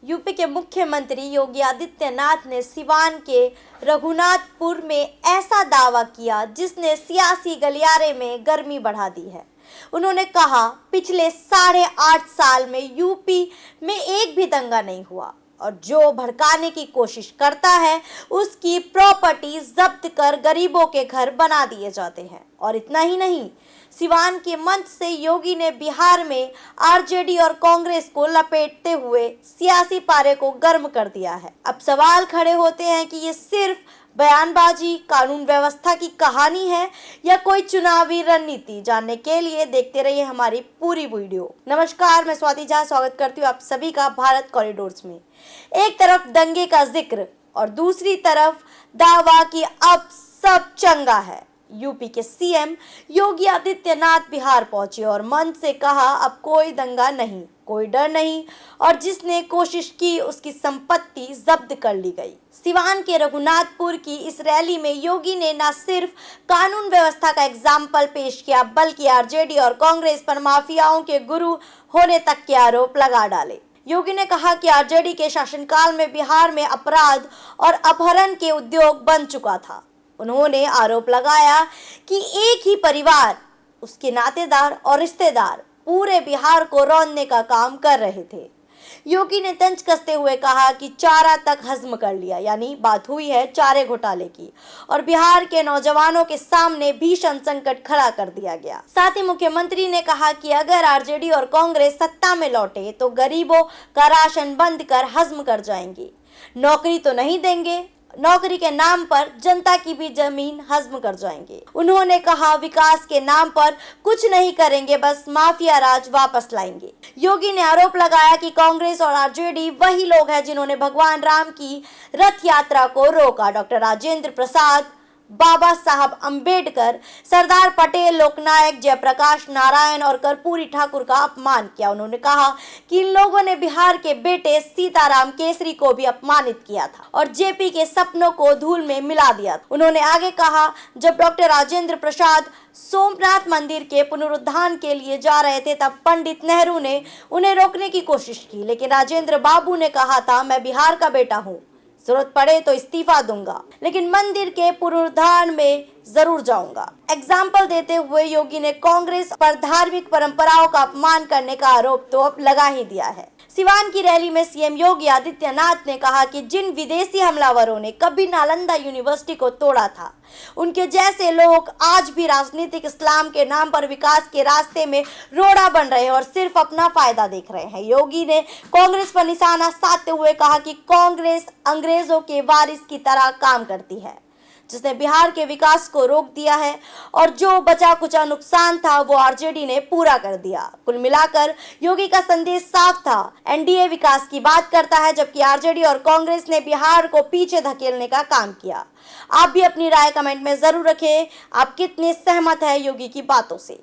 UP के मुख्यमंत्री योगी आदित्यनाथ ने सिवान के रघुनाथपुर में ऐसा दावा किया जिसने सियासी गलियारे में गर्मी बढ़ा दी है। उन्होंने कहा, पिछले 8.5 साल में यूपी में एक भी दंगा नहीं हुआ और जो भड़काने की कोशिश करता है उसकी प्रॉपर्टी जब्त कर गरीबों के घर बना दिए जाते हैं। और इतना ही नहीं, सिवान के मंच से योगी ने बिहार में आरजेडी और कांग्रेस को लपेटते हुए सियासी पारे को गर्म कर दिया है। अब सवाल खड़े होते हैं कि ये सिर्फ बयानबाजी, कानून व्यवस्था की कहानी है या कोई चुनावी रणनीति। जानने के लिए देखते रहिए हमारी पूरी वीडियो। नमस्कार, मैं स्वाति झा स्वागत करती हूँ आप सभी का भारत कॉरिडोर्स में। एक तरफ दंगे का जिक्र और दूसरी तरफ दावा कि अब सब चंगा है। यूपी के सीएम योगी आदित्यनाथ बिहार पहुंचे और मंच से कहा, अब कोई दंगा नहीं, कोई डर नहीं और जिसने कोशिश की उसकी संपत्ति जब्त कर ली गई। सिवान के रघुनाथपुर की इस रैली में योगी ने न सिर्फ कानून व्यवस्था का एग्जाम्पल पेश किया बल्कि आरजेडी और कांग्रेस पर माफियाओं के गुरु होने तक के आरोप लगा डाले। योगी ने कहा कि आरजेडी के शासनकाल में बिहार में अपराध और अपहरण के उद्योग बन चुका था। उन्होंने आरोप लगाया कि एक ही परिवार, उसके नातेदार और रिश्तेदार पूरे बिहार को रौंदने का काम कर रहे थे। योगी ने तंज कसते हुए कहा कि चारा तक हजम कर लिया, यानी बात हुई है चारे घोटाले की, और बिहार के नौजवानों के सामने भीषण संकट खड़ा कर दिया गया। साथ ही मुख्यमंत्री ने कहा कि अगर आरजेडी और कांग्रेस सत्ता में लौटे तो गरीबों का राशन बंद कर हजम कर जाएंगे। नौकरी तो नहीं देंगे, नौकरी के नाम पर जनता की भी जमीन हजम कर जाएंगे। उन्होंने कहा, विकास के नाम पर कुछ नहीं करेंगे, बस माफिया राज वापस लाएंगे। योगी ने आरोप लगाया कि कांग्रेस और आरजेडी वही लोग हैं जिन्होंने भगवान राम की रथ यात्रा को रोका। डॉक्टर राजेंद्र प्रसाद, बाबा साहब अंबेडकर, सरदार पटेल, लोकनायक जयप्रकाश नारायण और कर्पूरी ठाकुर का अपमान किया। उन्होंने कहा कि इन लोगों ने बिहार के बेटे सीताराम केसरी को भी अपमानित किया था और जेपी के सपनों को धूल में मिला दिया। उन्होंने आगे कहा, जब डॉक्टर राजेंद्र प्रसाद सोमनाथ मंदिर के पुनरुद्धार के लिए जा रहे थे तब पंडित नेहरू ने उन्हें रोकने की कोशिश की, लेकिन राजेंद्र बाबू ने कहा था, मैं बिहार का बेटा हूँ, जरूरत पड़े तो इस्तीफा दूंगा, लेकिन मंदिर के पुनरुद्धार में जरूर जाऊंगा। एग्जाम्पल देते हुए योगी ने कांग्रेस पर धार्मिक परंपराओं का अपमान करने का आरोप तो अब लगा ही दिया है। सिवान की रैली में सीएम योगी आदित्यनाथ ने कहा कि जिन विदेशी हमलावरों ने कभी नालंदा यूनिवर्सिटी को तोड़ा था, उनके जैसे लोग आज भी राजनीतिक इस्लाम के नाम पर विकास के रास्ते में रोड़ा बन रहे हैं और सिर्फ अपना फायदा देख रहे हैं। योगी ने कांग्रेस पर निशाना साधते हुए कहा कि कांग्रेस अंग्रेजों के वारिस की तरह काम करती है, जिसने बिहार के विकास को रोक दिया है और जो बचा कुचा नुकसान था वो आरजेडी ने पूरा कर दिया। कुल मिलाकर योगी का संदेश साफ था, एनडीए विकास की बात करता है जबकि आरजेडी और कांग्रेस ने बिहार को पीछे धकेलने का काम किया। आप भी अपनी राय कमेंट में जरूर रखें, आप कितने सहमत हैं योगी की बातों से।